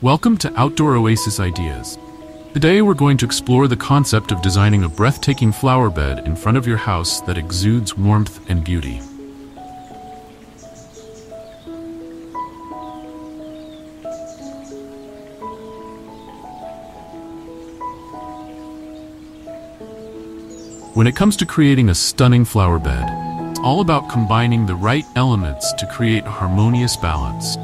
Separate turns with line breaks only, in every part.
Welcome to Outdoor Oasis Ideas. Today we're going to explore the concept of designing a breathtaking flower bed in front of your house that exudes warmth and beauty. When it comes to creating a stunning flower bed, it's all about combining the right elements to create a harmonious balance.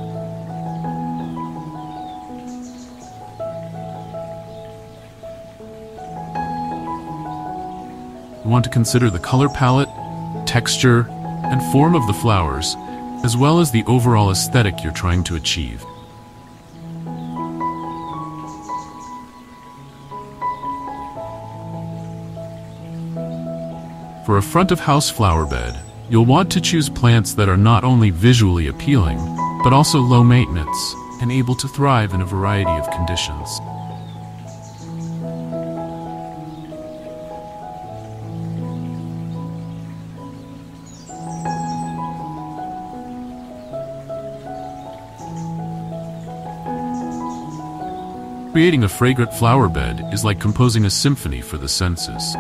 You want to consider the color palette, texture, and form of the flowers, as well as the overall aesthetic you're trying to achieve. For a front-of-house flower bed, you'll want to choose plants that are not only visually appealing, but also low maintenance and able to thrive in a variety of conditions. Creating a fragrant flower bed is like composing a symphony for the senses.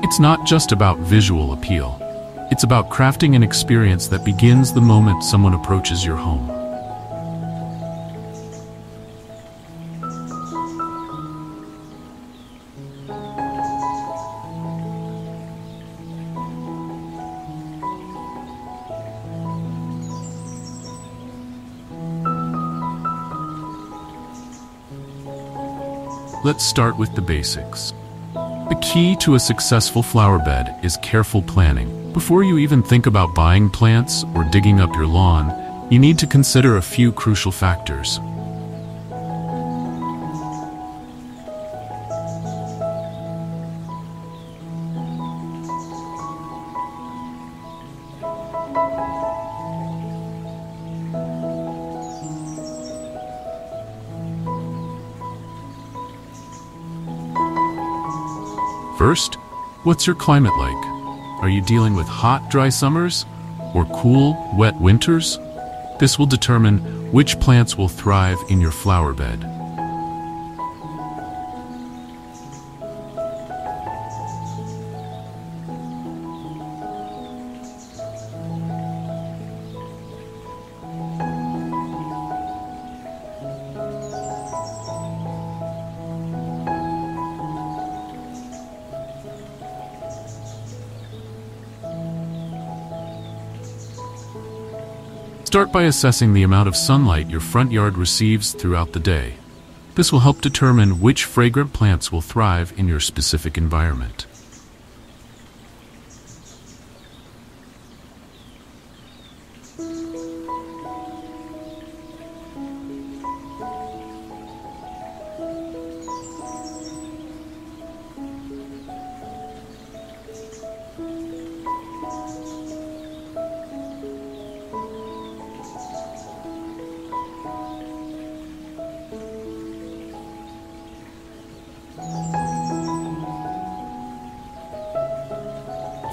It's not just about visual appeal. It's about crafting an experience that begins the moment someone approaches your home. Let's start with the basics. The key to a successful flower bed is careful planning. Before you even think about buying plants or digging up your lawn, you need to consider a few crucial factors. First, what's your climate like? Are you dealing with hot, dry summers or cool, wet winters? This will determine which plants will thrive in your flower bed. Start by assessing the amount of sunlight your front yard receives throughout the day. This will help determine which fragrant plants will thrive in your specific environment.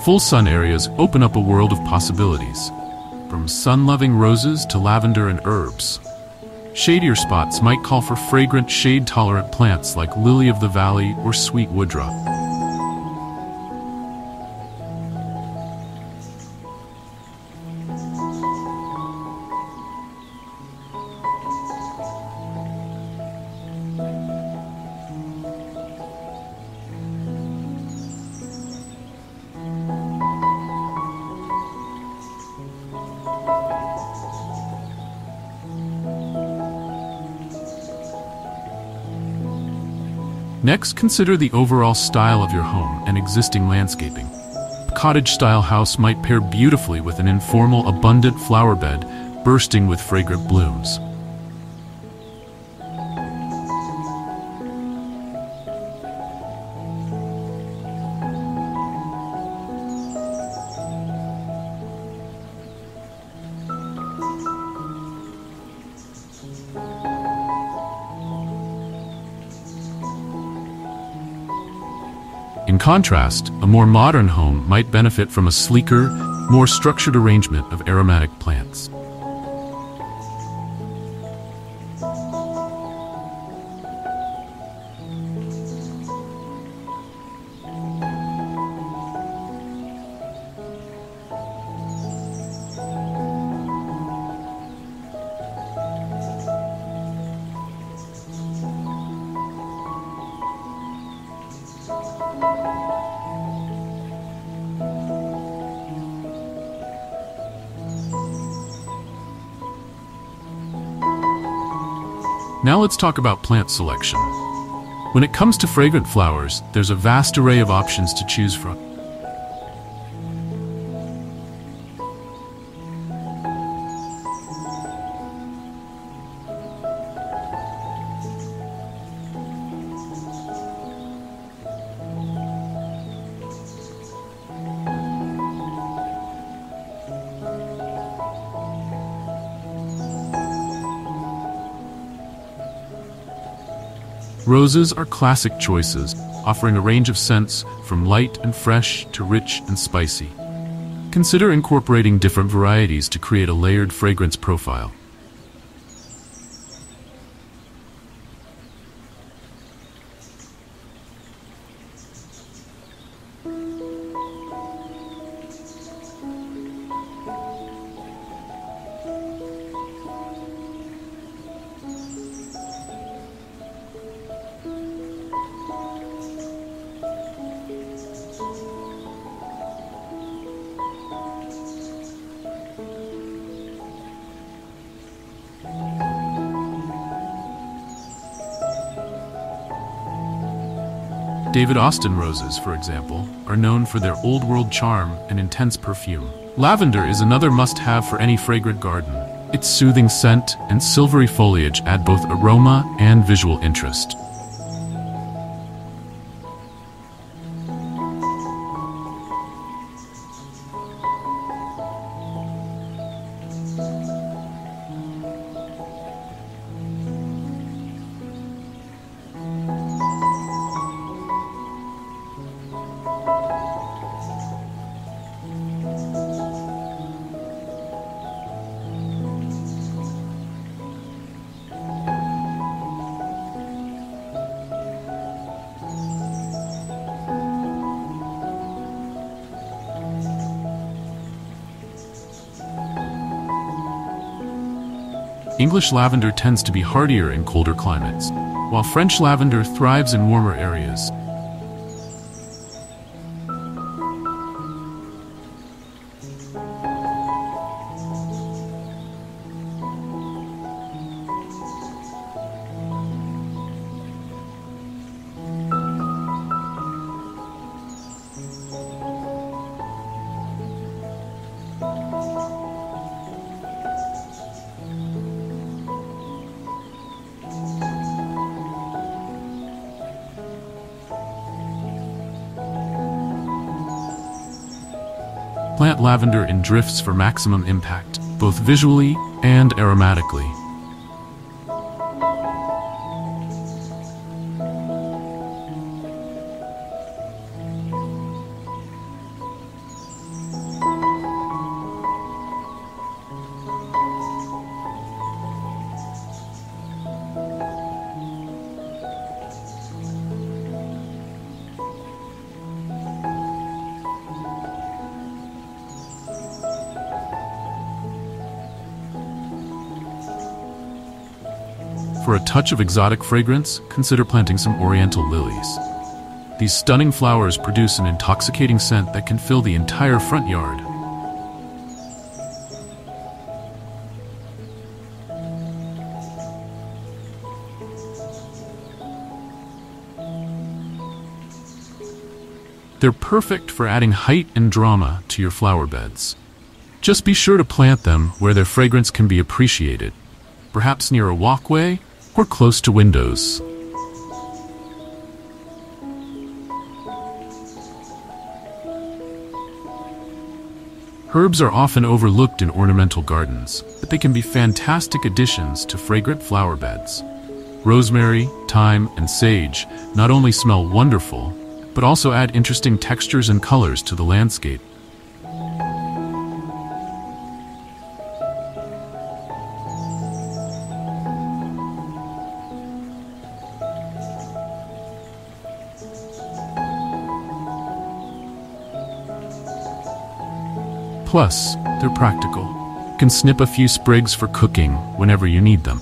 Full sun areas open up a world of possibilities, from sun-loving roses to lavender and herbs. Shadier spots might call for fragrant, shade-tolerant plants like lily of the valley or sweet woodruff. Next, consider the overall style of your home and existing landscaping. A cottage-style house might pair beautifully with an informal, abundant flower bed bursting with fragrant blooms. In contrast, a more modern home might benefit from a sleeker, more structured arrangement of aromatic plants. Now let's talk about plant selection. When it comes to fragrant flowers, there's a vast array of options to choose from. Roses are classic choices, offering a range of scents from light and fresh to rich and spicy. Consider incorporating different varieties to create a layered fragrance profile. David Austin roses, for example, are known for their old-world charm and intense perfume. Lavender is another must-have for any fragrant garden. Its soothing scent and silvery foliage add both aroma and visual interest. English lavender tends to be hardier in colder climates, while French lavender thrives in warmer areas. Plant lavender in drifts for maximum impact, both visually and aromatically. For a touch of exotic fragrance, consider planting some oriental lilies. These stunning flowers produce an intoxicating scent that can fill the entire front yard. They're perfect for adding height and drama to your flower beds. Just be sure to plant them where their fragrance can be appreciated, perhaps near a walkway or close to windows. Herbs are often overlooked in ornamental gardens, but they can be fantastic additions to fragrant flower beds. Rosemary, thyme, and sage not only smell wonderful, but also add interesting textures and colors to the landscape. Plus, they're practical. You can snip a few sprigs for cooking whenever you need them.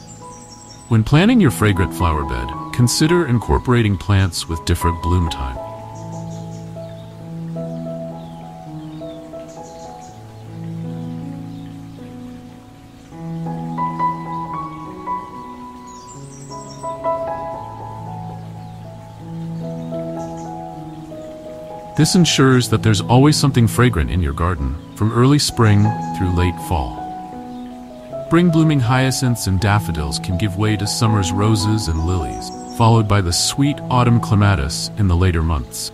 When planning your fragrant flower bed, consider incorporating plants with different bloom time. This ensures that there's always something fragrant in your garden, from early spring through late fall. Spring-blooming hyacinths and daffodils can give way to summer's roses and lilies, followed by the sweet autumn clematis in the later months.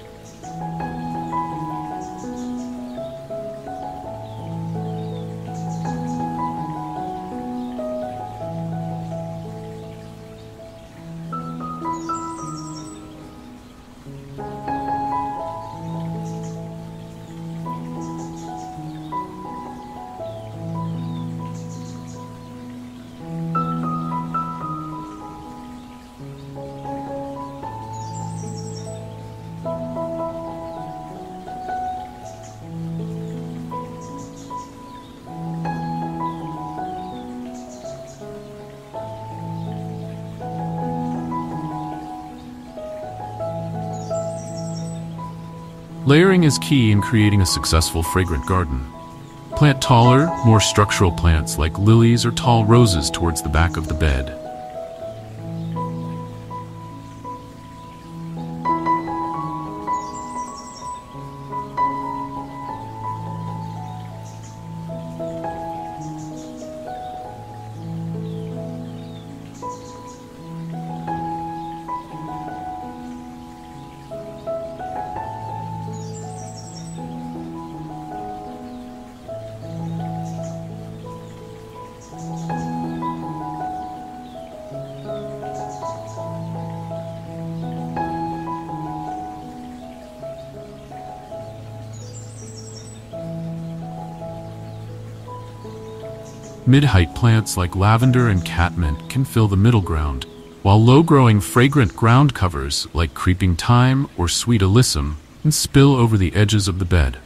Layering is key in creating a successful fragrant garden. Plant taller, more structural plants like lilies or tall roses towards the back of the bed. Mid-height plants like lavender and catmint can fill the middle ground, while low-growing fragrant ground covers like creeping thyme or sweet alyssum can spill over the edges of the bed.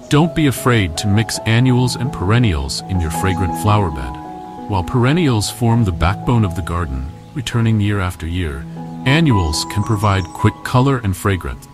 Don't be afraid to mix annuals and perennials in your fragrant flower bed. While perennials form the backbone of the garden, returning year after year, annuals can provide quick color and fragrance.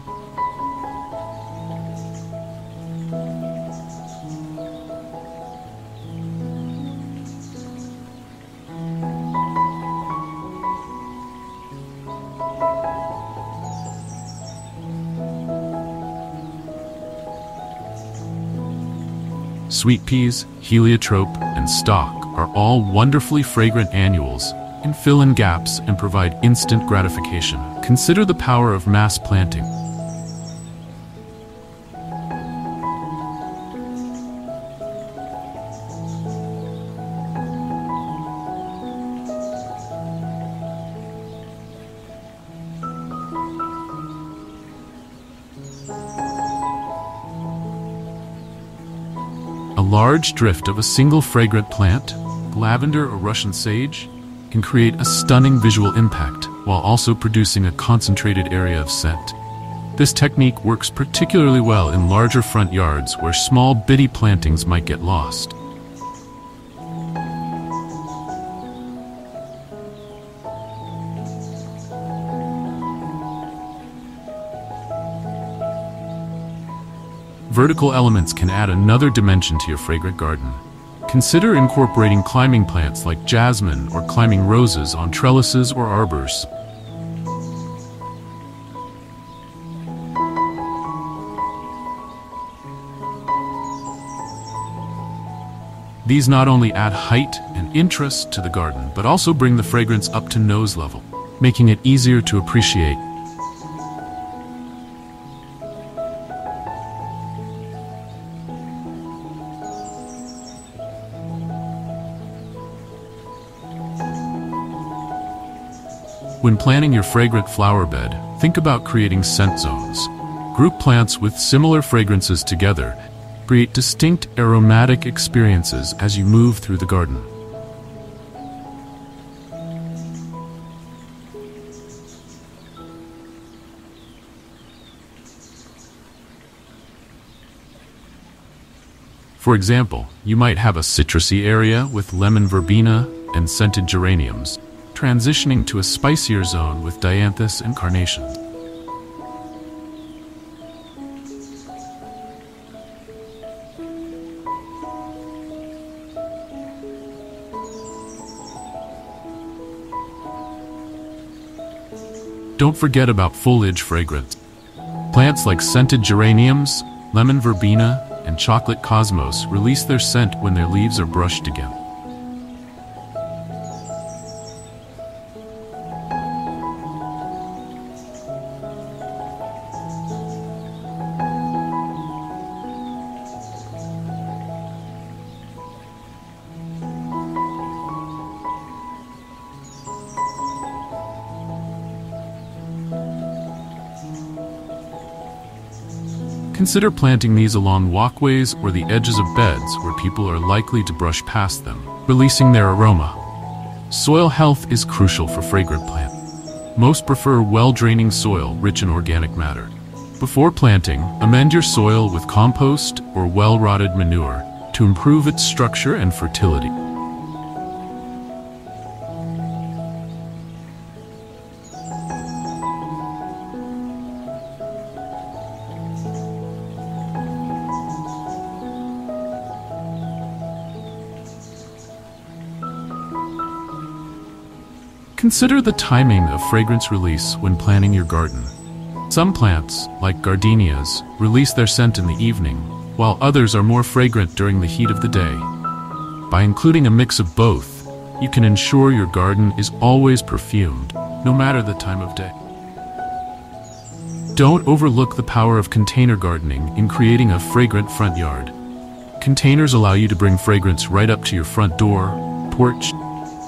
Sweet peas, heliotrope, and stock are all wonderfully fragrant annuals, can fill in gaps and provide instant gratification. Consider the power of mass planting. A large drift of a single fragrant plant, lavender or Russian sage, can create a stunning visual impact while also producing a concentrated area of scent. This technique works particularly well in larger front yards where small bitty plantings might get lost. Vertical elements can add another dimension to your fragrant garden. Consider incorporating climbing plants like jasmine or climbing roses on trellises or arbors. These not only add height and interest to the garden, but also bring the fragrance up to nose level, making it easier to appreciate. When planning your fragrant flower bed, think about creating scent zones. Group plants with similar fragrances together, create distinct aromatic experiences as you move through the garden. For example, you might have a citrusy area with lemon verbena and scented geraniums, transitioning to a spicier zone with dianthus and carnations. Don't forget about foliage fragrance. Plants like scented geraniums, lemon verbena, and chocolate cosmos release their scent when their leaves are brushed again. Consider planting these along walkways or the edges of beds where people are likely to brush past them, releasing their aroma. Soil health is crucial for fragrant plants. Most prefer well-draining soil rich in organic matter. Before planting, amend your soil with compost or well-rotted manure to improve its structure and fertility. Consider the timing of fragrance release when planning your garden. Some plants, like gardenias, release their scent in the evening, while others are more fragrant during the heat of the day. By including a mix of both, you can ensure your garden is always perfumed, no matter the time of day. Don't overlook the power of container gardening in creating a fragrant front yard. Containers allow you to bring fragrance right up to your front door, porch.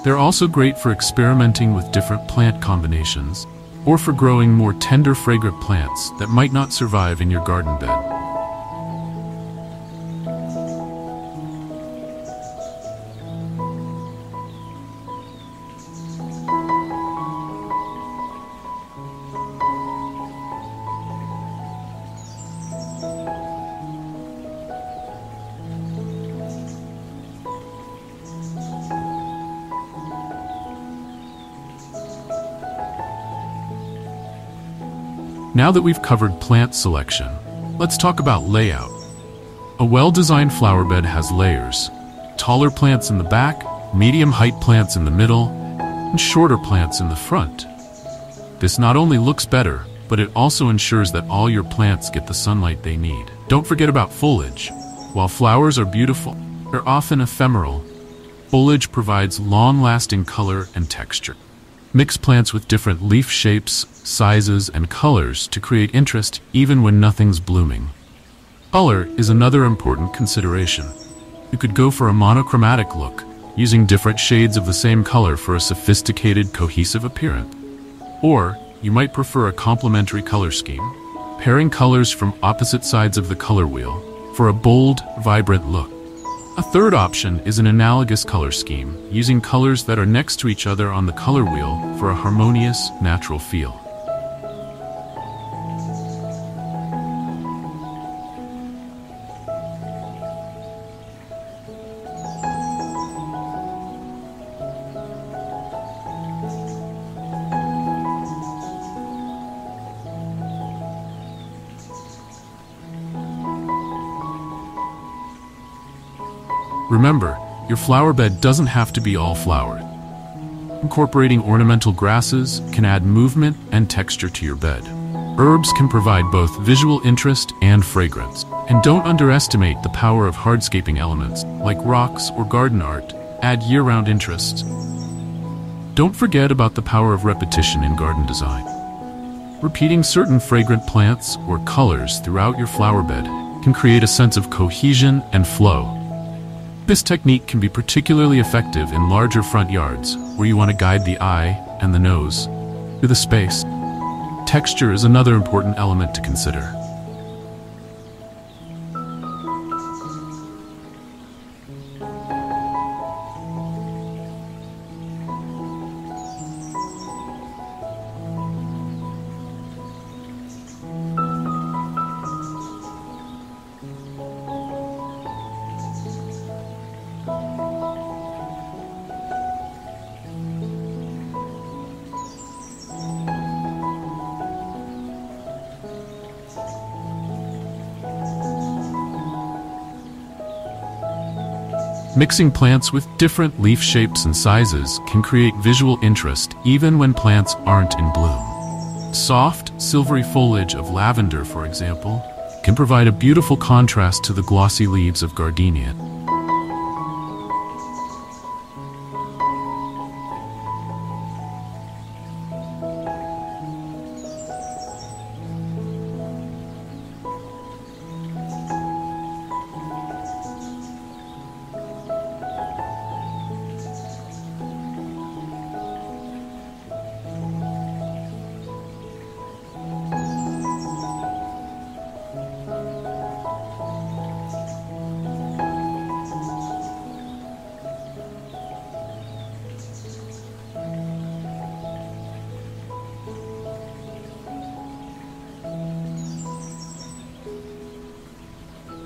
They're also great for experimenting with different plant combinations, or for growing more tender fragrant plants that might not survive in your garden bed. Now that we've covered plant selection, let's talk about layout. A well-designed flower bed has layers: taller plants in the back, medium-height plants in the middle, and shorter plants in the front. This not only looks better, but it also ensures that all your plants get the sunlight they need. Don't forget about foliage. While flowers are beautiful, they're often ephemeral. Foliage provides long-lasting color and texture. Mix plants with different leaf shapes, sizes, and colors to create interest even when nothing's blooming. Color is another important consideration. You could go for a monochromatic look, using different shades of the same color for a sophisticated, cohesive appearance. Or you might prefer a complementary color scheme, pairing colors from opposite sides of the color wheel for a bold, vibrant look. A third option is an analogous color scheme, using colors that are next to each other on the color wheel for a harmonious, natural feel. Remember, your flower bed doesn't have to be all flowered. Incorporating ornamental grasses can add movement and texture to your bed. Herbs can provide both visual interest and fragrance. And don't underestimate the power of hardscaping elements, like rocks or garden art, add year-round interest. Don't forget about the power of repetition in garden design. Repeating certain fragrant plants or colors throughout your flower bed can create a sense of cohesion and flow. This technique can be particularly effective in larger front yards where you want to guide the eye and the nose through the space. Texture is another important element to consider. Mixing plants with different leaf shapes and sizes can create visual interest even when plants aren't in bloom. Soft, silvery foliage of lavender, for example, can provide a beautiful contrast to the glossy leaves of gardenia.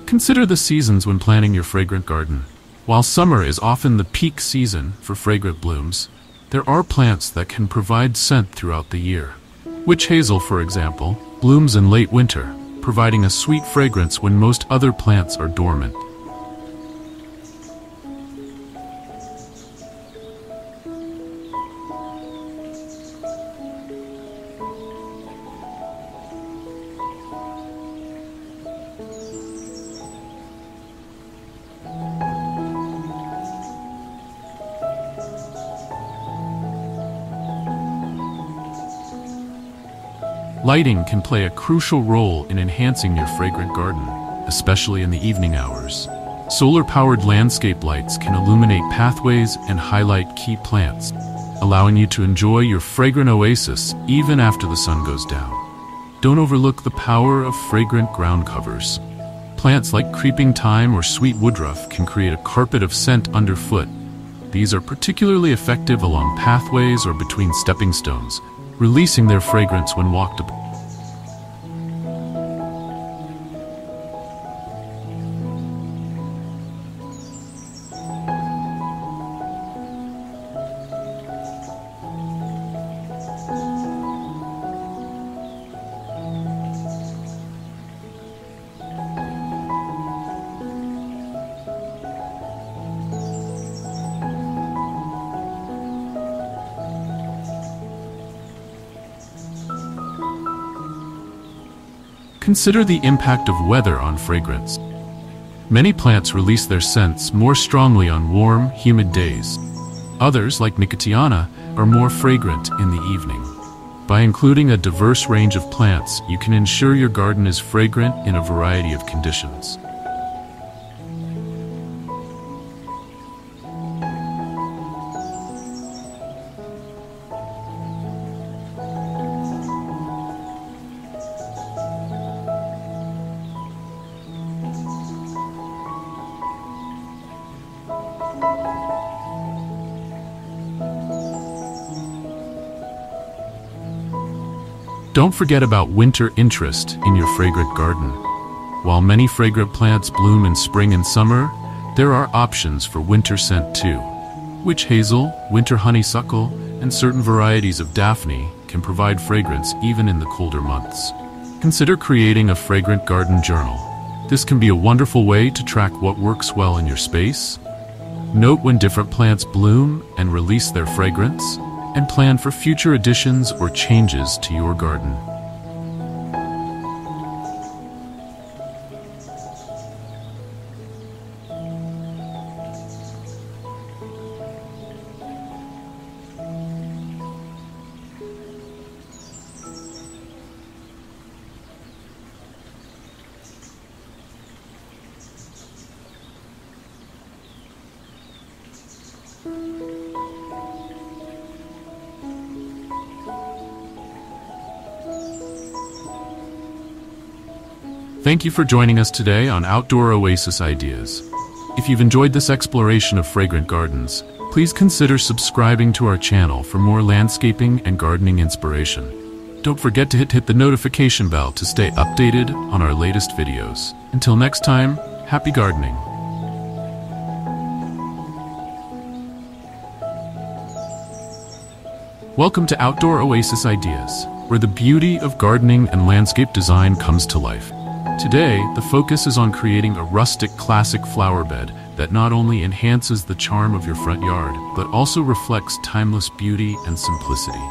Consider the seasons when planning your fragrant garden. While summer is often the peak season for fragrant blooms, there are plants that can provide scent throughout the year. Witch hazel, for example, blooms in late winter, providing a sweet fragrance when most other plants are dormant. Lighting can play a crucial role in enhancing your fragrant garden, especially in the evening hours. Solar-powered landscape lights can illuminate pathways and highlight key plants, allowing you to enjoy your fragrant oasis even after the sun goes down. Don't overlook the power of fragrant ground covers. Plants like creeping thyme or sweet woodruff can create a carpet of scent underfoot. These are particularly effective along pathways or between stepping stones, releasing their fragrance when walked upon. Consider the impact of weather on fragrance. Many plants release their scents more strongly on warm, humid days. Others, like Nicotiana, are more fragrant in the evening. By including a diverse range of plants, you can ensure your garden is fragrant in a variety of conditions. Don't forget about winter interest in your fragrant garden. While many fragrant plants bloom in spring and summer, there are options for winter scent too. Witch hazel, winter honeysuckle, and certain varieties of daphne can provide fragrance even in the colder months. Consider creating a fragrant garden journal. This can be a wonderful way to track what works well in your space. Note when different plants bloom and release their fragrance, and plan for future additions or changes to your garden. Thank you for joining us today on Outdoor Oasis Ideas. If you've enjoyed this exploration of fragrant gardens, please consider subscribing to our channel for more landscaping and gardening inspiration. Don't forget to hit the notification bell to stay updated on our latest videos. Until next time, happy gardening! Welcome to Outdoor Oasis Ideas, where the beauty of gardening and landscape design comes to life. Today, the focus is on creating a rustic classic flower bed that not only enhances the charm of your front yard, but also reflects timeless beauty and simplicity.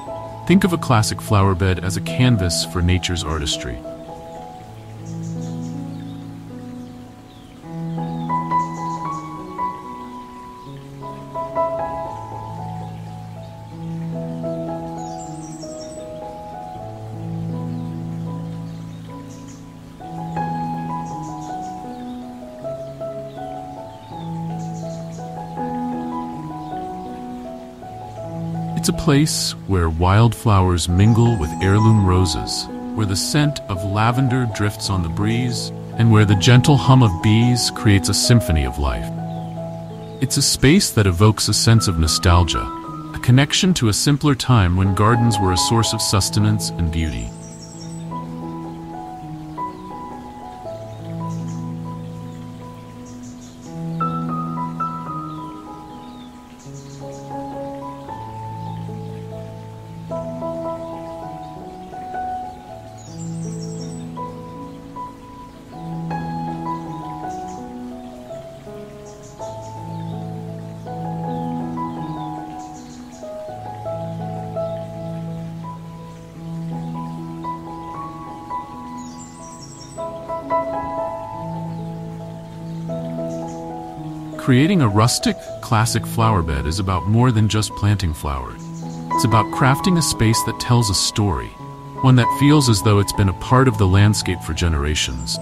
Think of a classic flower bed as a canvas for nature's artistry. It's a place where wildflowers mingle with heirloom roses, where the scent of lavender drifts on the breeze, and where the gentle hum of bees creates a symphony of life. It's a space that evokes a sense of nostalgia, a connection to a simpler time when gardens were a source of sustenance and beauty. Creating a rustic, classic flower bed is about more than just planting flowers. It's about crafting a space that tells a story, one that feels as though it's been a part of the landscape for generations.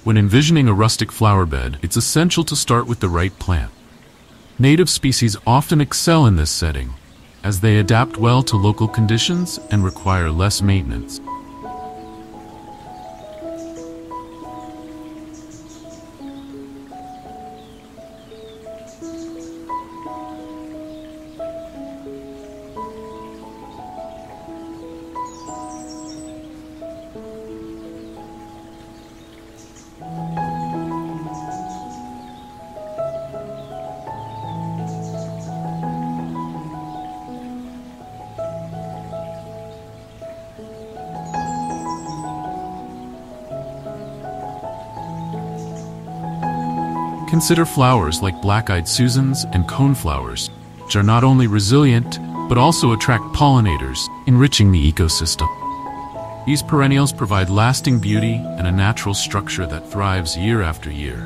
When envisioning a rustic flower bed, it's essential to start with the right plant. Native species often excel in this setting, as they adapt well to local conditions and require less maintenance. Consider flowers like black-eyed Susans and coneflowers, which are not only resilient, but also attract pollinators, enriching the ecosystem. These perennials provide lasting beauty and a natural structure that thrives year after year.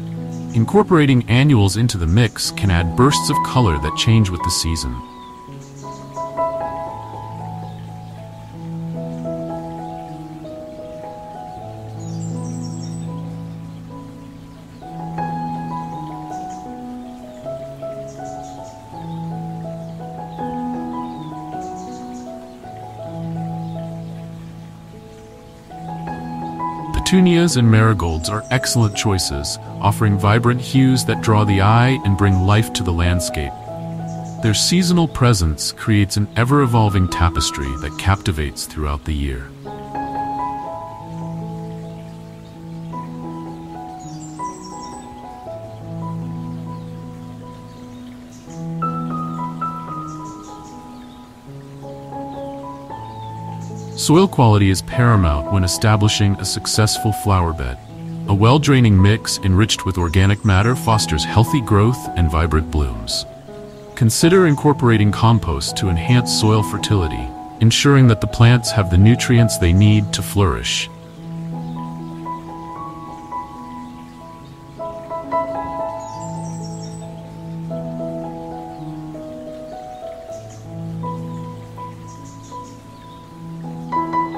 Incorporating annuals into the mix can add bursts of color that change with the season. Petunias and marigolds are excellent choices, offering vibrant hues that draw the eye and bring life to the landscape. Their seasonal presence creates an ever-evolving tapestry that captivates throughout the year. Soil quality is paramount when establishing a successful flower bed. A well-draining mix enriched with organic matter fosters healthy growth and vibrant blooms. Consider incorporating compost to enhance soil fertility, ensuring that the plants have the nutrients they need to flourish.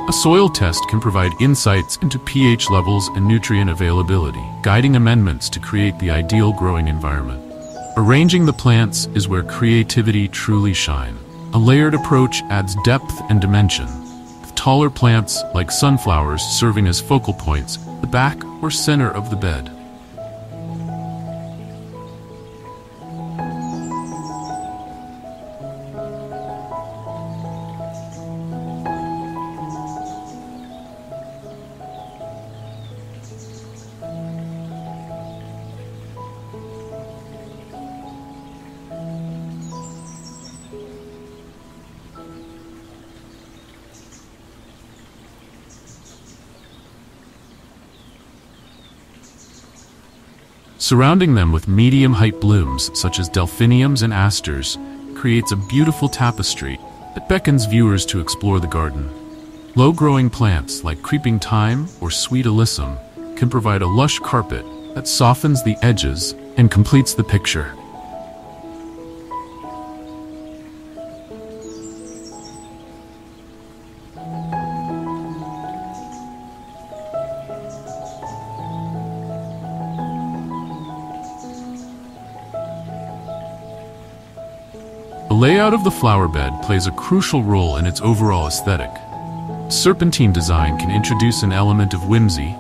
A soil test can provide insights into pH levels and nutrient availability, guiding amendments to create the ideal growing environment. Arranging the plants is where creativity truly shines. A layered approach adds depth and dimension, with taller plants like sunflowers serving as focal points at the back or center of the bed. Surrounding them with medium-height blooms, such as delphiniums and asters, creates a beautiful tapestry that beckons viewers to explore the garden. Low-growing plants like creeping thyme or sweet alyssum can provide a lush carpet that softens the edges and completes the picture. The layout of the flower bed plays a crucial role in its overall aesthetic. Serpentine design can introduce an element of whimsy,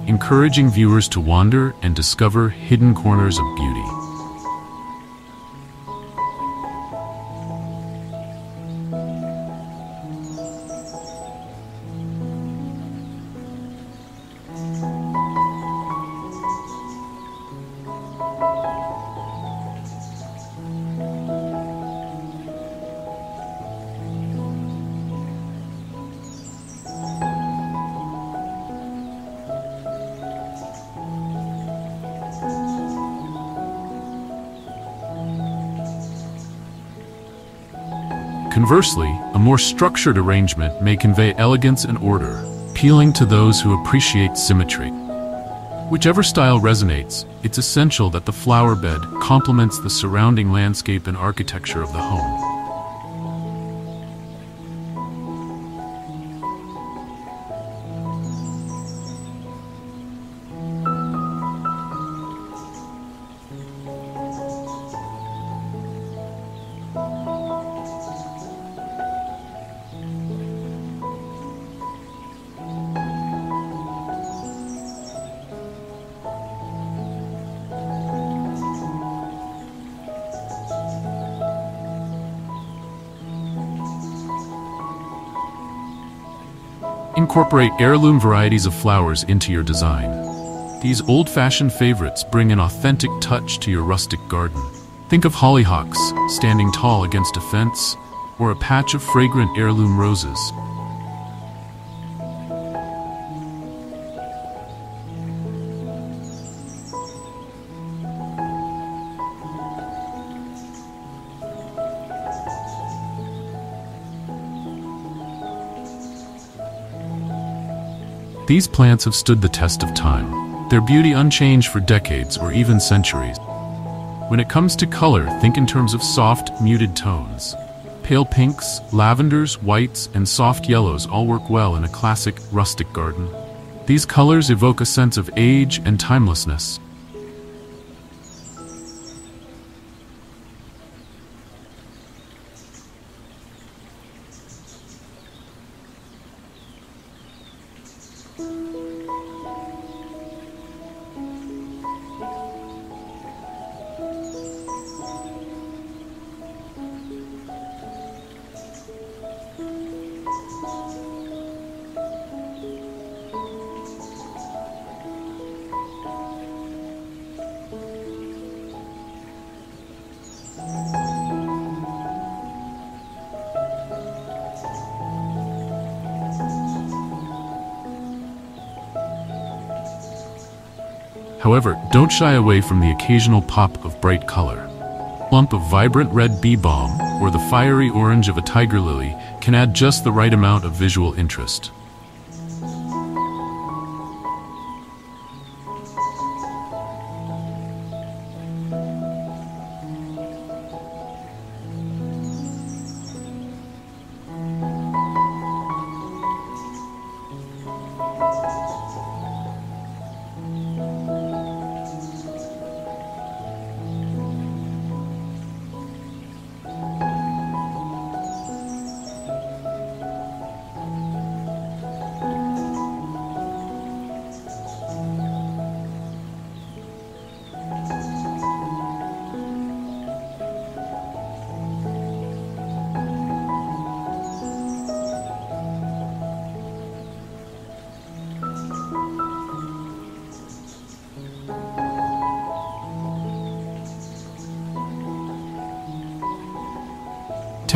encouraging viewers to wander and discover hidden corners of beauty. Conversely, a more structured arrangement may convey elegance and order, appealing to those who appreciate symmetry. Whichever style resonates, it's essential that the flower bed complements the surrounding landscape and architecture of the home. Incorporate heirloom varieties of flowers into your design. These old-fashioned favorites bring an authentic touch to your rustic garden. Think of hollyhocks standing tall against a fence, or a patch of fragrant heirloom roses. These plants have stood the test of time, their beauty unchanged for decades or even centuries. When it comes to color, think in terms of soft, muted tones. Pale pinks, lavenders, whites, and soft yellows all work well in a classic, rustic garden. These colors evoke a sense of age and timelessness. However, don't shy away from the occasional pop of bright color. A lump of vibrant red bee balm or the fiery orange of a tiger lily can add just the right amount of visual interest.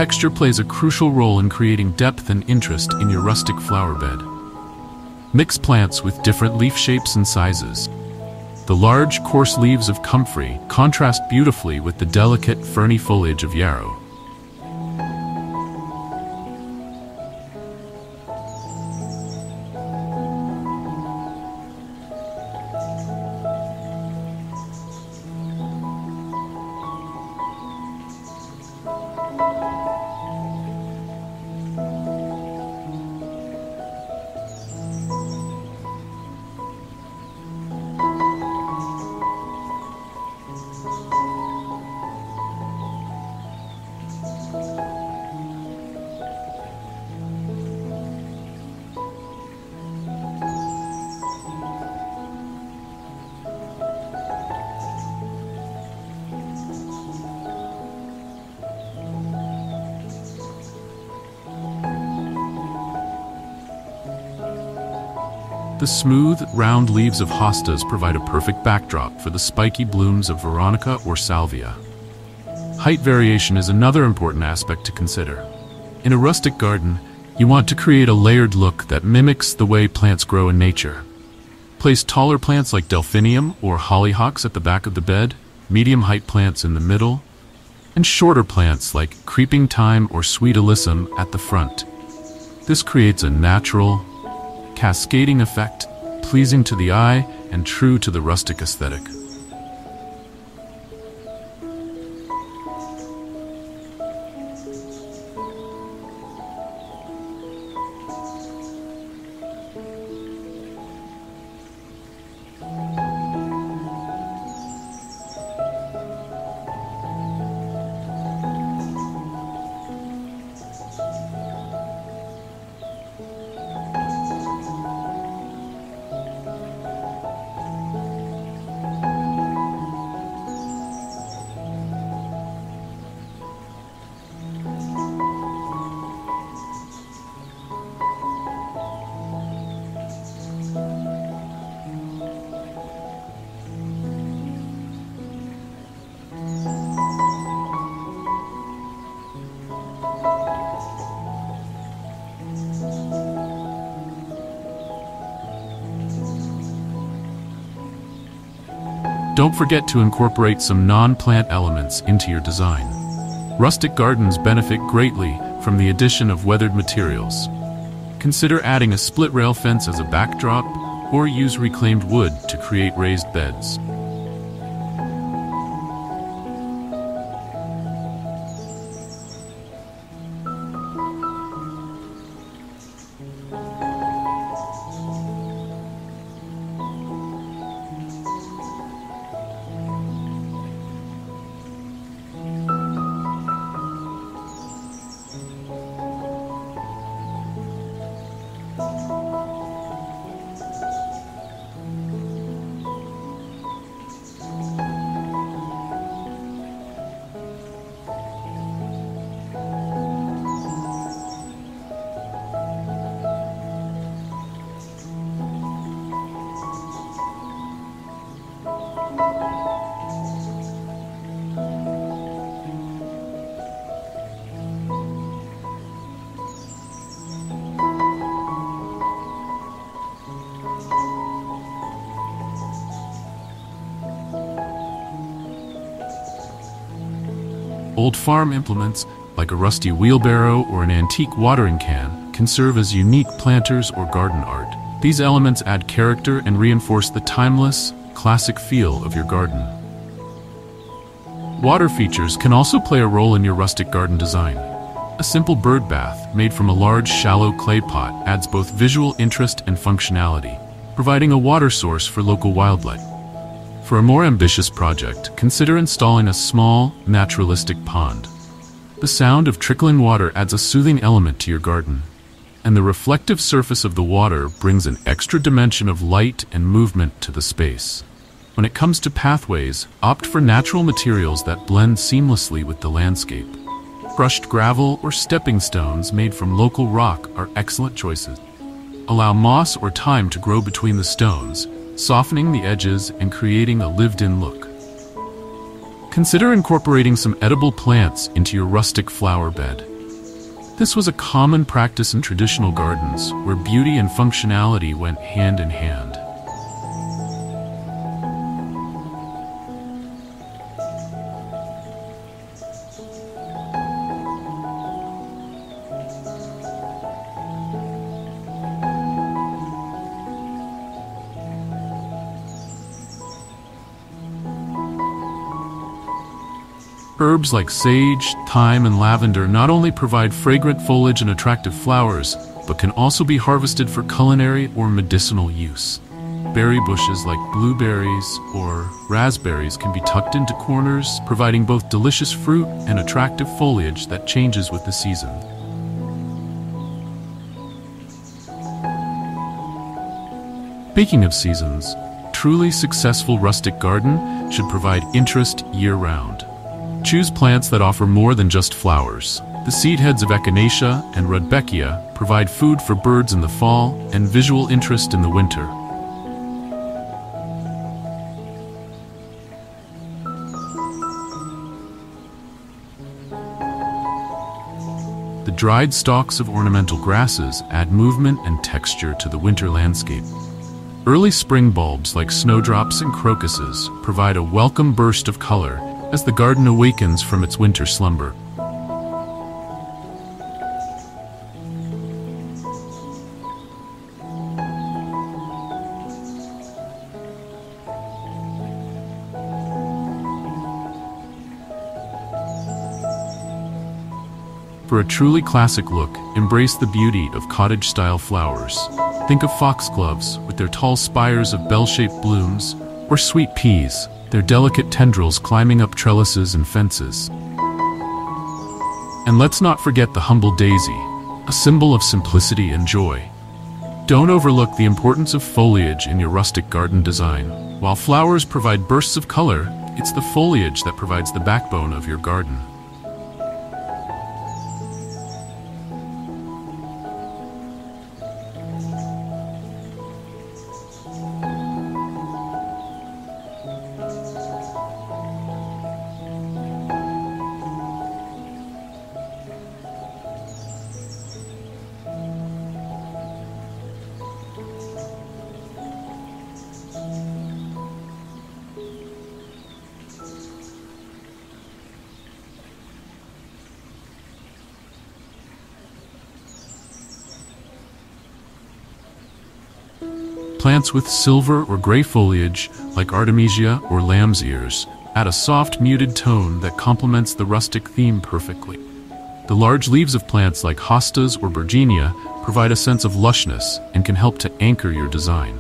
Texture plays a crucial role in creating depth and interest in your rustic flower bed. Mix plants with different leaf shapes and sizes. The large, coarse leaves of comfrey contrast beautifully with the delicate, ferny foliage of yarrow. The smooth, round leaves of hostas provide a perfect backdrop for the spiky blooms of veronica or salvia. Height variation is another important aspect to consider. In a rustic garden, you want to create a layered look that mimics the way plants grow in nature. Place taller plants like delphinium or hollyhocks at the back of the bed, medium-height plants in the middle, and shorter plants like creeping thyme or sweet alyssum at the front. This creates a natural, cascading effect, pleasing to the eye and true to the rustic aesthetic. Don't forget to incorporate some non-plant elements into your design. Rustic gardens benefit greatly from the addition of weathered materials. Consider adding a split rail fence as a backdrop, or use reclaimed wood to create raised beds. Old farm implements, like a rusty wheelbarrow or an antique watering can, can serve as unique planters or garden art. These elements add character and reinforce the timeless, classic feel of your garden. Water features can also play a role in your rustic garden design. A simple bird bath made from a large, shallow clay pot adds both visual interest and functionality, providing a water source for local wildlife. For a more ambitious project, consider installing a small, naturalistic pond. The sound of trickling water adds a soothing element to your garden, and the reflective surface of the water brings an extra dimension of light and movement to the space. When it comes to pathways, opt for natural materials that blend seamlessly with the landscape. Crushed gravel or stepping stones made from local rock are excellent choices. Allow moss or thyme to grow between the stones, softening the edges and creating a lived-in look. Consider incorporating some edible plants into your rustic flower bed. This was a common practice in traditional gardens, where beauty and functionality went hand in hand. Herbs like sage, thyme, and lavender not only provide fragrant foliage and attractive flowers, but can also be harvested for culinary or medicinal use. Berry bushes like blueberries or raspberries can be tucked into corners, providing both delicious fruit and attractive foliage that changes with the season. Speaking of seasons, a truly successful rustic garden should provide interest year-round. Choose plants that offer more than just flowers. The seed heads of Echinacea and Rudbeckia provide food for birds in the fall and visual interest in the winter. The dried stalks of ornamental grasses add movement and texture to the winter landscape. Early spring bulbs like snowdrops and crocuses provide a welcome burst of color as the garden awakens from its winter slumber. For a truly classic look, embrace the beauty of cottage-style flowers. Think of foxgloves with their tall spires of bell-shaped blooms, or sweet peas, their delicate tendrils climbing up trellises and fences. And let's not forget the humble daisy, a symbol of simplicity and joy. Don't overlook the importance of foliage in your rustic garden design. While flowers provide bursts of color, it's the foliage that provides the backbone of your garden. Plants with silver or gray foliage, like artemisia or lamb's ears, add a soft, muted tone that complements the rustic theme perfectly. The large leaves of plants like hostas or bergenia provide a sense of lushness and can help to anchor your design.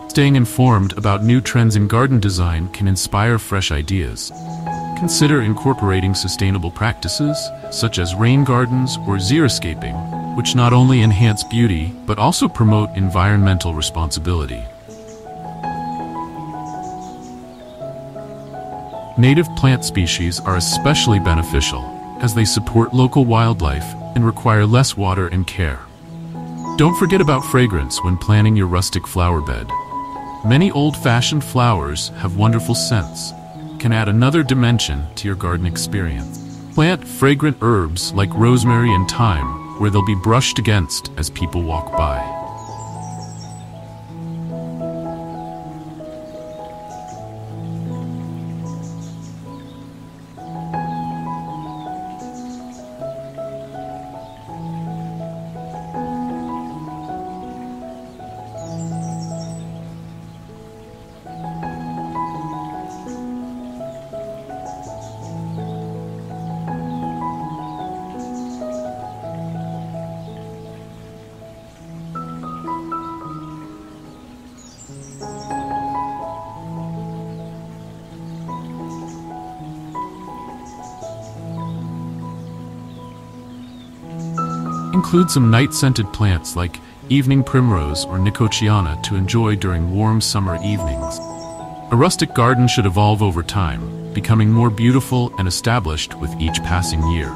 Staying informed about new trends in garden design can inspire fresh ideas. Consider incorporating sustainable practices, such as rain gardens or xeriscaping, which not only enhance beauty, but also promote environmental responsibility. Native plant species are especially beneficial, as they support local wildlife and require less water and care. Don't forget about fragrance when planning your rustic flower bed. Many old-fashioned flowers have wonderful scents, can add another dimension to your garden experience. Plant fragrant herbs like rosemary and thyme, where they'll be brushed against as people walk by. Include some night-scented plants like evening primrose or nicotiana to enjoy during warm summer evenings. A rustic garden should evolve over time, becoming more beautiful and established with each passing year.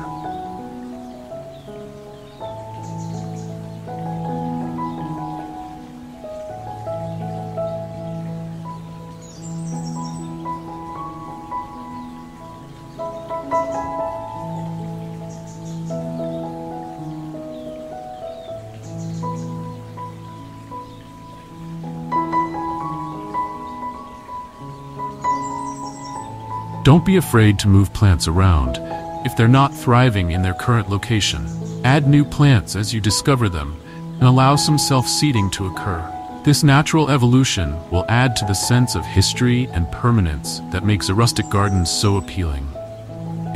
Don't be afraid to move plants around if they're not thriving in their current location. Add new plants as you discover them and allow some self-seeding to occur. This natural evolution will add to the sense of history and permanence that makes a rustic garden so appealing.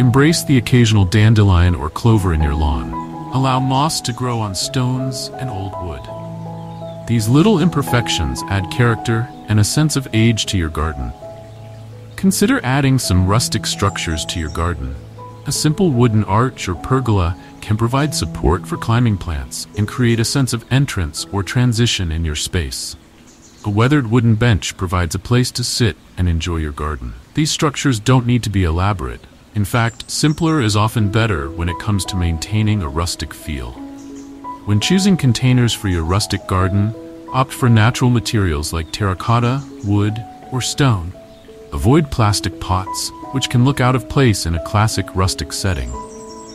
Embrace the occasional dandelion or clover in your lawn. Allow moss to grow on stones and old wood. These little imperfections add character and a sense of age to your garden. Consider adding some rustic structures to your garden. A simple wooden arch or pergola can provide support for climbing plants and create a sense of entrance or transition in your space. A weathered wooden bench provides a place to sit and enjoy your garden. These structures don't need to be elaborate. In fact, simpler is often better when it comes to maintaining a rustic feel. When choosing containers for your rustic garden, opt for natural materials like terracotta, wood, or stone. Avoid plastic pots, which can look out of place in a classic rustic setting.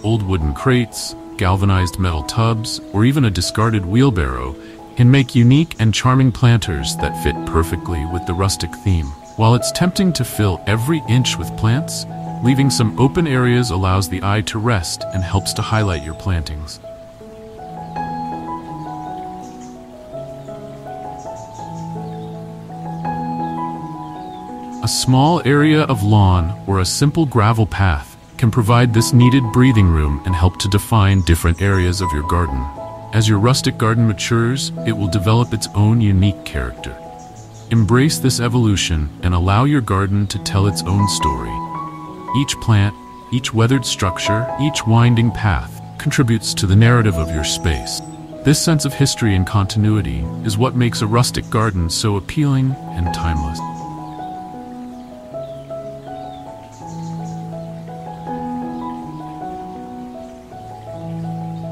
Old wooden crates, galvanized metal tubs, or even a discarded wheelbarrow can make unique and charming planters that fit perfectly with the rustic theme. While it's tempting to fill every inch with plants, leaving some open areas allows the eye to rest and helps to highlight your plantings. A small area of lawn or a simple gravel path can provide this needed breathing room and help to define different areas of your garden. As your rustic garden matures, it will develop its own unique character. Embrace this evolution and allow your garden to tell its own story. Each plant, each weathered structure, each winding path contributes to the narrative of your space. This sense of history and continuity is what makes a rustic garden so appealing and timeless.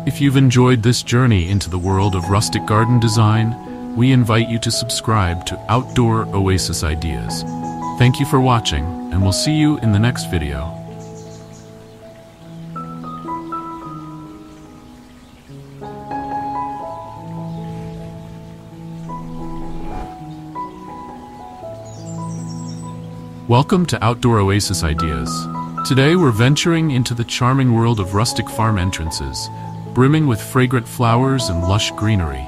If you've enjoyed this journey into the world of rustic garden design, we invite you to subscribe to Outdoor Oasis Ideas. Thank you for watching, and we'll see you in the next video. Welcome to Outdoor Oasis Ideas. Today we're venturing into the charming world of rustic farm entrances, brimming with fragrant flowers and lush greenery.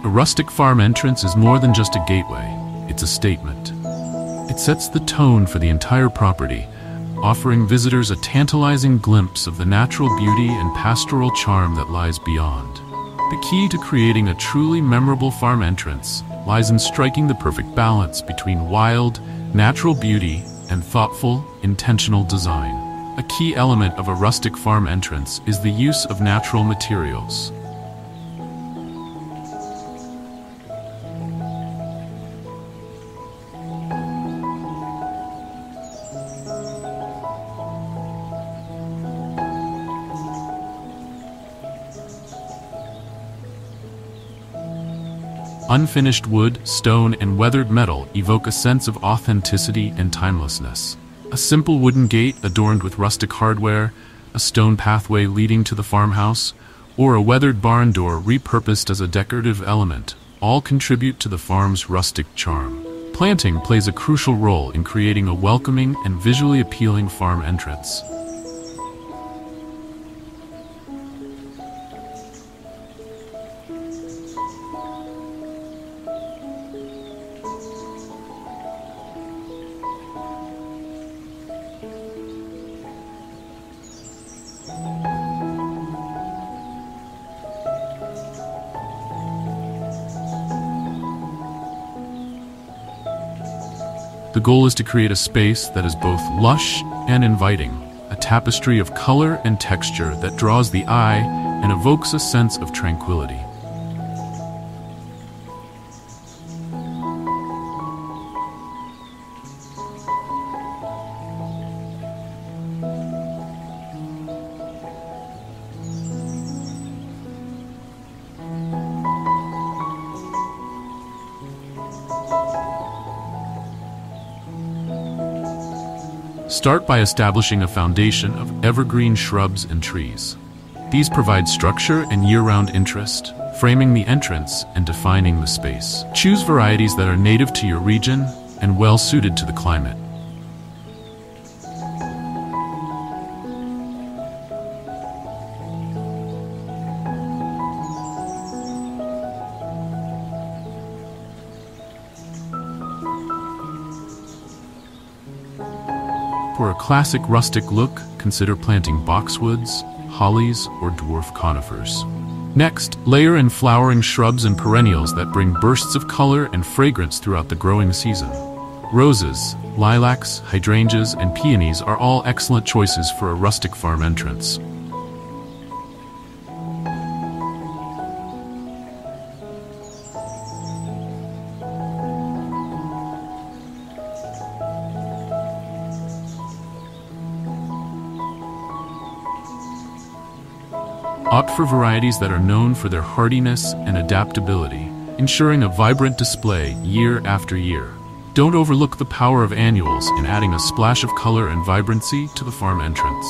A rustic farm entrance is more than just a gateway, it's a statement. It sets the tone for the entire property, offering visitors a tantalizing glimpse of the natural beauty and pastoral charm that lies beyond. The key to creating a truly memorable farm entrance lies in striking the perfect balance between wild, natural beauty and thoughtful, intentional design. A key element of a rustic farm entrance is the use of natural materials. Unfinished wood, stone, and weathered metal evoke a sense of authenticity and timelessness. A simple wooden gate adorned with rustic hardware, a stone pathway leading to the farmhouse, or a weathered barn door repurposed as a decorative element all contribute to the farm's rustic charm. Planting plays a crucial role in creating a welcoming and visually appealing farm entrance. The goal is to create a space that is both lush and inviting, a tapestry of color and texture that draws the eye and evokes a sense of tranquility. Start by establishing a foundation of evergreen shrubs and trees. These provide structure and year-round interest, framing the entrance and defining the space. Choose varieties that are native to your region and well-suited to the climate. For a classic rustic look, consider planting boxwoods, hollies, or dwarf conifers. Next, layer in flowering shrubs and perennials that bring bursts of color and fragrance throughout the growing season. Roses, lilacs, hydrangeas, and peonies are all excellent choices for a rustic farm entrance. Opt for varieties that are known for their hardiness and adaptability, ensuring a vibrant display year after year. Don't overlook the power of annuals in adding a splash of color and vibrancy to the farm entrance.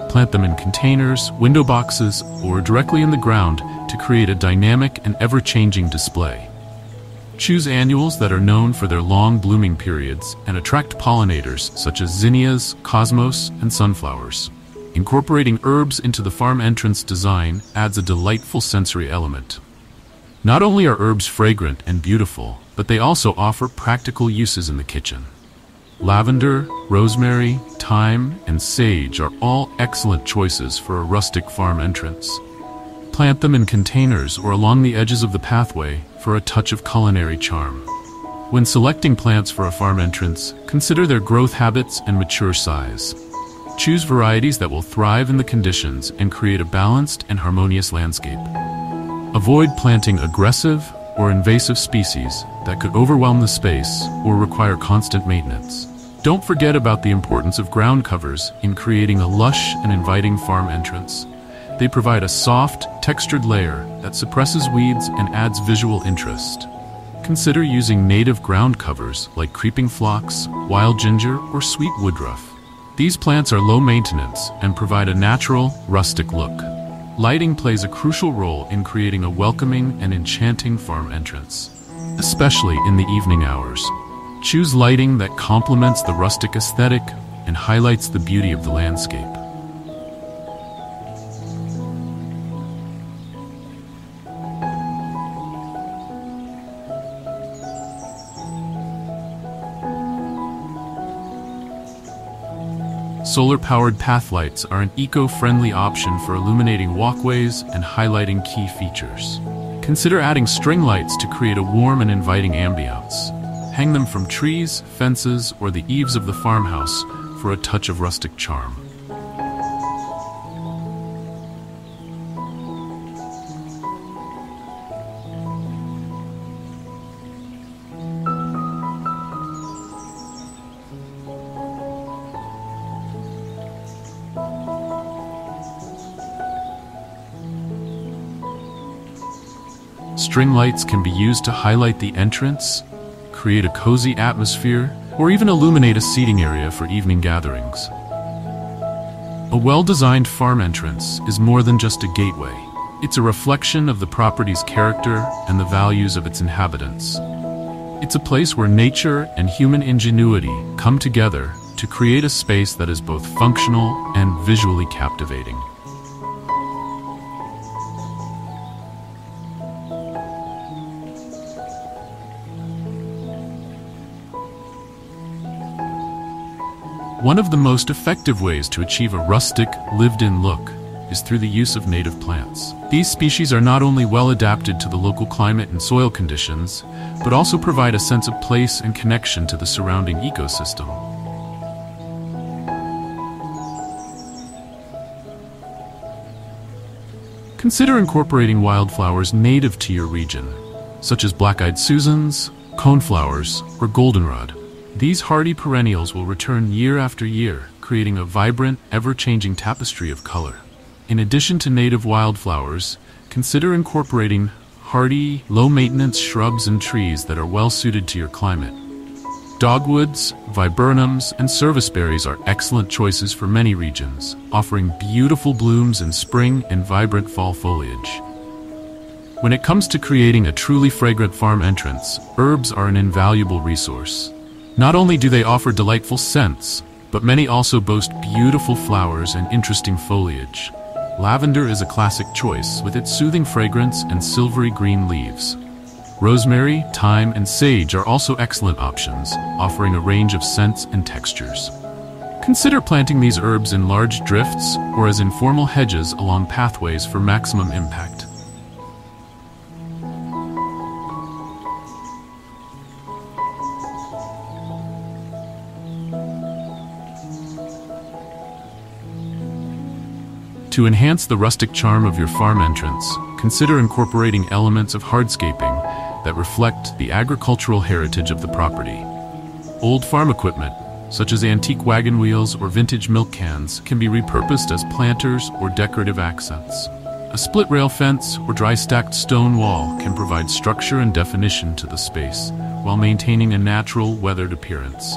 Plant them in containers, window boxes, or directly in the ground to create a dynamic and ever-changing display. Choose annuals that are known for their long blooming periods and attract pollinators such as zinnias, cosmos, and sunflowers. Incorporating herbs into the farm entrance design adds a delightful sensory element. Not only are herbs fragrant and beautiful, but they also offer practical uses in the kitchen. Lavender, rosemary, thyme, and sage are all excellent choices for a rustic farm entrance. Plant them in containers or along the edges of the pathway for a touch of culinary charm. When selecting plants for a farm entrance, consider their growth habits and mature size. Choose varieties that will thrive in the conditions and create a balanced and harmonious landscape. Avoid planting aggressive or invasive species that could overwhelm the space or require constant maintenance. Don't forget about the importance of ground covers in creating a lush and inviting farm entrance. They provide a soft, textured layer that suppresses weeds and adds visual interest. Consider using native ground covers like creeping phlox, wild ginger, or sweet woodruff. These plants are low maintenance and provide a natural, rustic look. Lighting plays a crucial role in creating a welcoming and enchanting farm entrance, especially in the evening hours. Choose lighting that complements the rustic aesthetic and highlights the beauty of the landscape. Solar-powered path lights are an eco-friendly option for illuminating walkways and highlighting key features. Consider adding string lights to create a warm and inviting ambiance. Hang them from trees, fences, or the eaves of the farmhouse for a touch of rustic charm. String lights can be used to highlight the entrance, create a cozy atmosphere, or even illuminate a seating area for evening gatherings. A well-designed farm entrance is more than just a gateway. It's a reflection of the property's character and the values of its inhabitants. It's a place where nature and human ingenuity come together to create a space that is both functional and visually captivating. One of the most effective ways to achieve a rustic, lived-in look is through the use of native plants. These species are not only well adapted to the local climate and soil conditions, but also provide a sense of place and connection to the surrounding ecosystem. Consider incorporating wildflowers native to your region, such as black-eyed Susans, coneflowers, or goldenrod. These hardy perennials will return year after year, creating a vibrant, ever-changing tapestry of color. In addition to native wildflowers, consider incorporating hardy, low-maintenance shrubs and trees that are well-suited to your climate. Dogwoods, viburnums, and serviceberries are excellent choices for many regions, offering beautiful blooms in spring and vibrant fall foliage. When it comes to creating a truly fragrant farm entrance, herbs are an invaluable resource. Not only do they offer delightful scents, but many also boast beautiful flowers and interesting foliage. Lavender is a classic choice with its soothing fragrance and silvery green leaves. Rosemary, thyme, and sage are also excellent options, offering a range of scents and textures. Consider planting these herbs in large drifts or as informal hedges along pathways for maximum impact. To enhance the rustic charm of your farm entrance, consider incorporating elements of hardscaping that reflect the agricultural heritage of the property. Old farm equipment, such as antique wagon wheels or vintage milk cans, can be repurposed as planters or decorative accents. A split rail fence or dry stacked stone wall can provide structure and definition to the space, while maintaining a natural, weathered appearance.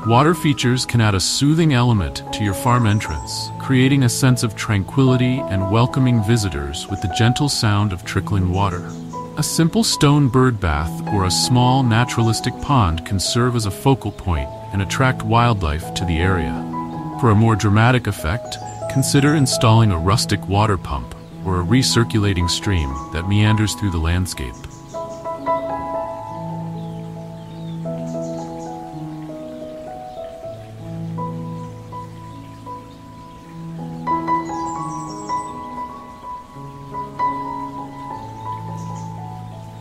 Water features can add a soothing element to your farm entrance, creating a sense of tranquility and welcoming visitors with the gentle sound of trickling water. A simple stone bird bath or a small naturalistic pond can serve as a focal point and attract wildlife to the area. For a more dramatic effect, consider installing a rustic water pump or a recirculating stream that meanders through the landscape.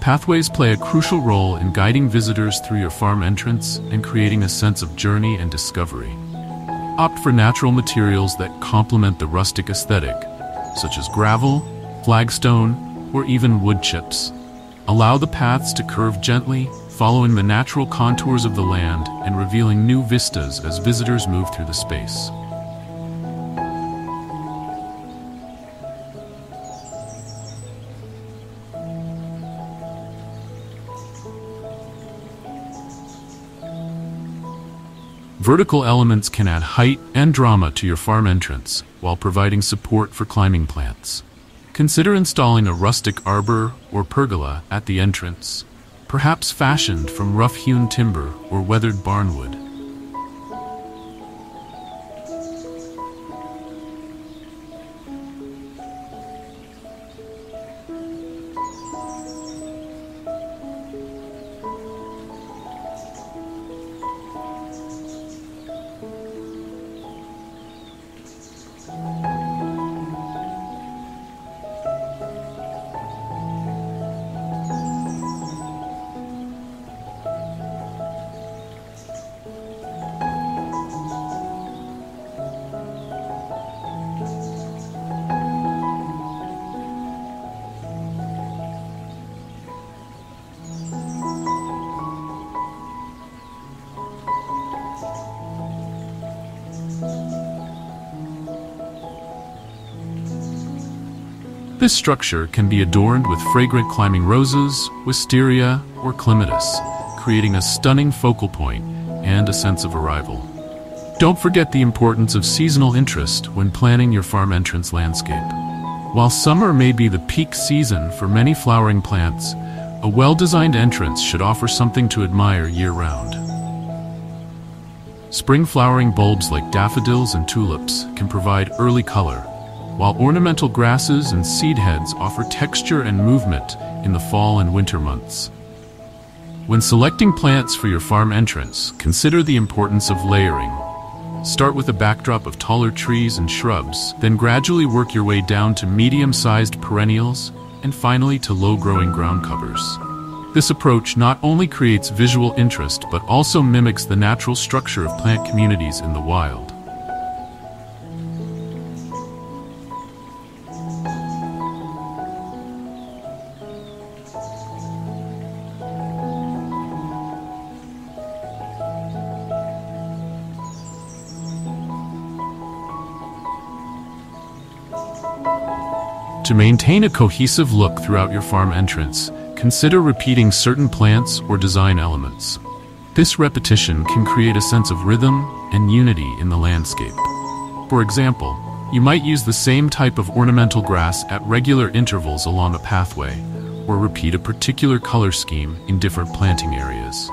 Pathways play a crucial role in guiding visitors through your farm entrance and creating a sense of journey and discovery. Opt for natural materials that complement the rustic aesthetic, such as gravel, flagstone, or even wood chips. Allow the paths to curve gently, following the natural contours of the land and revealing new vistas as visitors move through the space. Vertical elements can add height and drama to your farm entrance while providing support for climbing plants. Consider installing a rustic arbor or pergola at the entrance, perhaps fashioned from rough-hewn timber or weathered barnwood. This structure can be adorned with fragrant climbing roses, wisteria, or clematis, creating a stunning focal point and a sense of arrival. Don't forget the importance of seasonal interest when planning your farm entrance landscape. While summer may be the peak season for many flowering plants, a well-designed entrance should offer something to admire year-round. Spring flowering bulbs like daffodils and tulips can provide early color, while ornamental grasses and seed heads offer texture and movement in the fall and winter months. When selecting plants for your farm entrance, consider the importance of layering. Start with a backdrop of taller trees and shrubs, then gradually work your way down to medium-sized perennials, and finally to low-growing ground covers. This approach not only creates visual interest but also mimics the natural structure of plant communities in the wild. To maintain a cohesive look throughout your farm entrance, consider repeating certain plants or design elements. This repetition can create a sense of rhythm and unity in the landscape. For example, you might use the same type of ornamental grass at regular intervals along a pathway, or repeat a particular color scheme in different planting areas.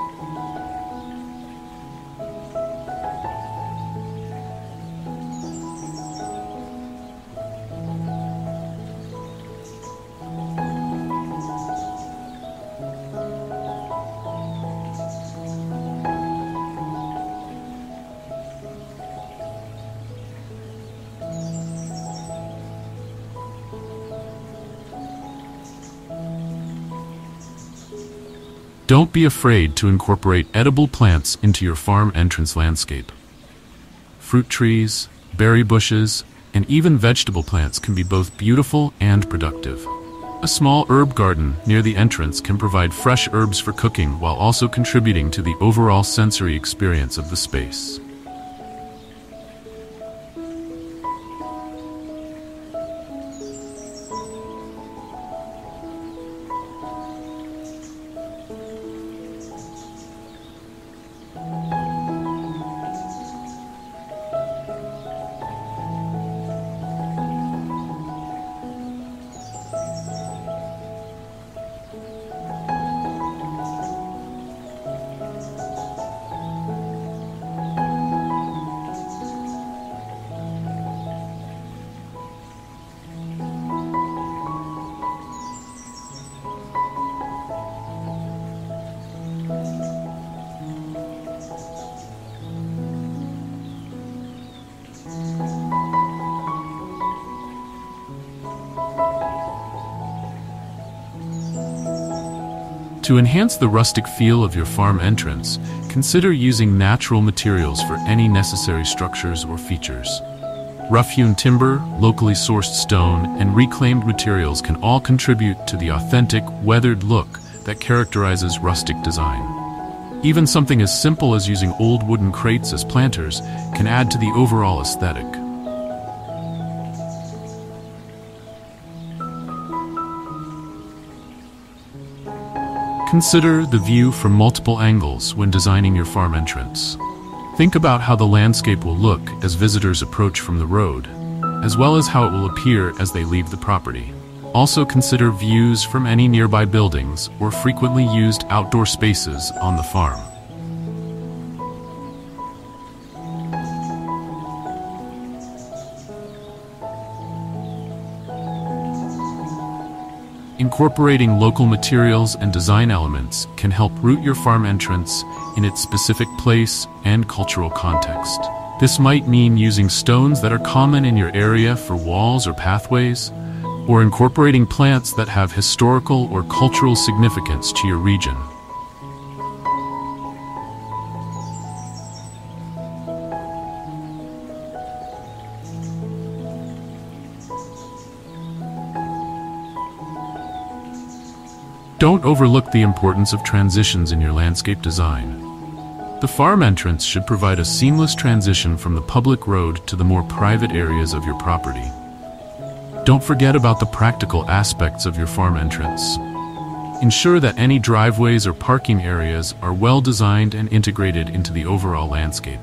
Don't be afraid to incorporate edible plants into your farm entrance landscape. Fruit trees, berry bushes, and even vegetable plants can be both beautiful and productive. A small herb garden near the entrance can provide fresh herbs for cooking while also contributing to the overall sensory experience of the space. To enhance the rustic feel of your farm entrance, consider using natural materials for any necessary structures or features. Rough-hewn timber, locally sourced stone, and reclaimed materials can all contribute to the authentic, weathered look that characterizes rustic design. Even something as simple as using old wooden crates as planters can add to the overall aesthetic. Consider the view from multiple angles when designing your farm entrance. Think about how the landscape will look as visitors approach from the road, as well as how it will appear as they leave the property. Also consider views from any nearby buildings or frequently used outdoor spaces on the farm. Incorporating local materials and design elements can help root your farm entrance in its specific place and cultural context. This might mean using stones that are common in your area for walls or pathways, or incorporating plants that have historical or cultural significance to your region. Don't overlook the importance of transitions in your landscape design. The farm entrance should provide a seamless transition from the public road to the more private areas of your property. Don't forget about the practical aspects of your farm entrance. Ensure that any driveways or parking areas are well designed and integrated into the overall landscape.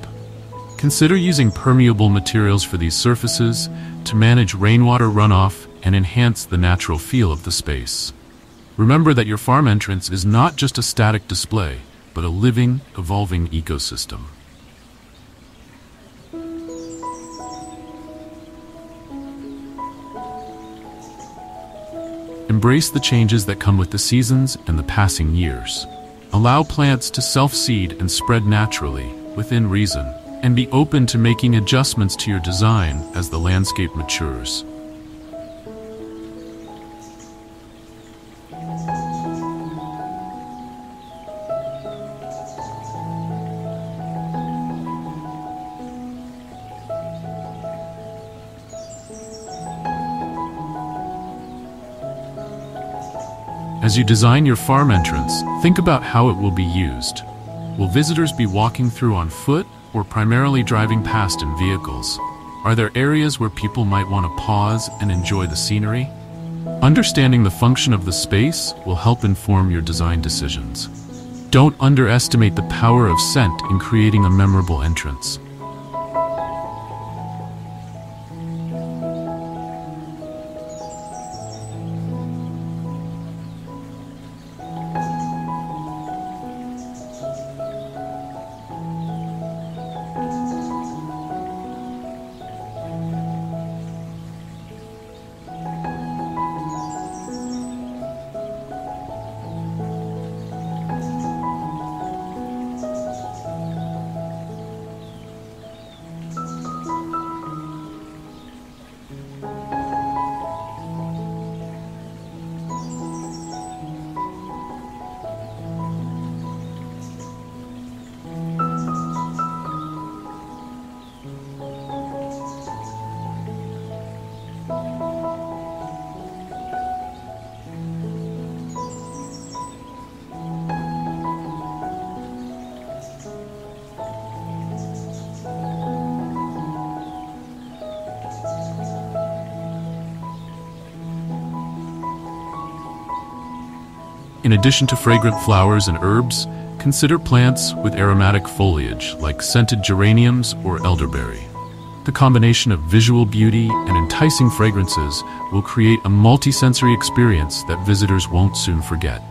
Consider using permeable materials for these surfaces to manage rainwater runoff and enhance the natural feel of the space. Remember that your farm entrance is not just a static display, but a living, evolving ecosystem. Embrace the changes that come with the seasons and the passing years. Allow plants to self-seed and spread naturally, within reason, and be open to making adjustments to your design as the landscape matures. As you design your farm entrance, think about how it will be used. Will visitors be walking through on foot or primarily driving past in vehicles? Are there areas where people might want to pause and enjoy the scenery? Understanding the function of the space will help inform your design decisions. Don't underestimate the power of scent in creating a memorable entrance. In addition to fragrant flowers and herbs, consider plants with aromatic foliage like scented geraniums or elderberry. The combination of visual beauty and enticing fragrances will create a multi-sensory experience that visitors won't soon forget.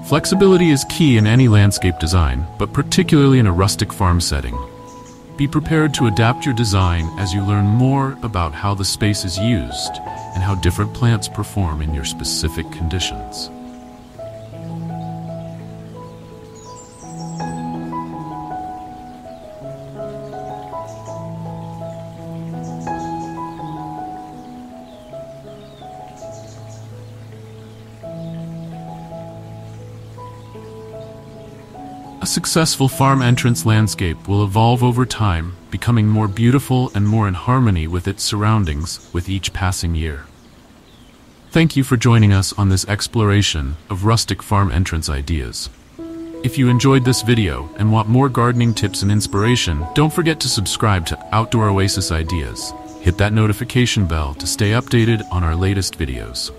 Flexibility is key in any landscape design, but particularly in a rustic farm setting. Be prepared to adapt your design as you learn more about how the space is used and how different plants perform in your specific conditions. A successful farm entrance landscape will evolve over time, becoming more beautiful and more in harmony with its surroundings with each passing year. Thank you for joining us on this exploration of rustic farm entrance ideas. If you enjoyed this video and want more gardening tips and inspiration, don't forget to subscribe to Outdoor Oasis Ideas. Hit that notification bell to stay updated on our latest videos.